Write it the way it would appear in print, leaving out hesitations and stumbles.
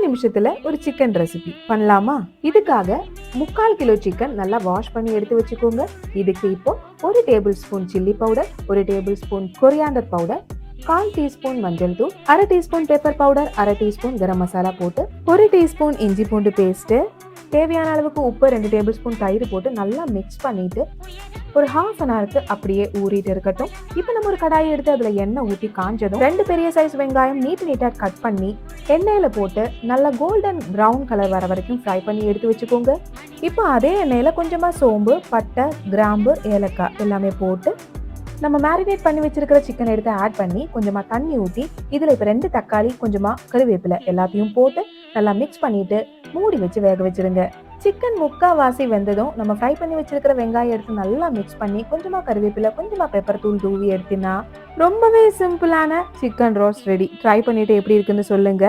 நிமிஷத்துல ஒரு chicken recipe பண்ணலாமா? இதுக்காக 3/4 கிலோ சிக்கன் நல்லா வாஷ் பண்ணி எடுத்து வச்சுக்கோங்க. இதுக்கு இப்போ 1 table spoon chilli powder, 1 table spoon coriander powder, 1/4 teaspoon மஞ்சள் தூள், 1/2 teaspoon pepper powder, 1/2 teaspoon garam masala போட்டு 1 டீஸ்பூன் இஞ்சி பூண்டு பேஸ்ட், தேவையான அளவுக்கு உப்பு, 2 டேபிள் ஸ்பூன் தயிர் போட்டு நல்லா மிக்ஸ் பண்ணிட்டு ஒரு 1/2 அன் ஹவருக்கு அப்படியே ஊறிட்டு இருக்கட்டும். இப்போ நம்ம ஒரு கடாயை எடுத்து அதில் எண்ணெய் ஊற்றி காஞ்சதும் 2 பெரிய சைஸ் வெங்காயம் நீட்டாக கட் பண்ணி எண்ணெயில் போட்டு நல்லா கோல்டன் ப்ரௌன் கலர் வர வரைக்கும் ஃப்ரை பண்ணி எடுத்து வச்சுக்கோங்க. இப்போ அதே எண்ணெயில் கொஞ்சமாக சோம்பு, பட்டை, கிராம்பு, ஏலக்காய் எல்லாமே போட்டு நம்ம மேரினேட் பண்ணி வச்சிருக்கிற சிக்கன் எடுத்து ஆட் பண்ணி கொஞ்சமாக தண்ணி ஊற்றி இதில் இப்போ 2 தக்காளி, கொஞ்சமாக கருவேப்பிலை எல்லாத்தையும் போட்டு நல்லா மிக்ஸ் பண்ணிட்டு மூடி வச்சு வேக வச்சிருங்க. சிக்கன் 3/4 வெந்ததும் நம்ம ஃப்ரை பண்ணி வச்சிருக்கிற வெங்காயம் எடுத்து நல்லா மிக்ஸ் பண்ணி கொஞ்சமாக கருவேப்பிலை, கொஞ்சமாக பெப்பர் தூள் தூவி எடுத்தினா ரொம்பவே சிம்பிளான சிக்கன் ரோஸ்ட் ரெடி. ட்ரை பண்ணிட்டு எப்படி இருக்குன்னு சொல்லுங்க.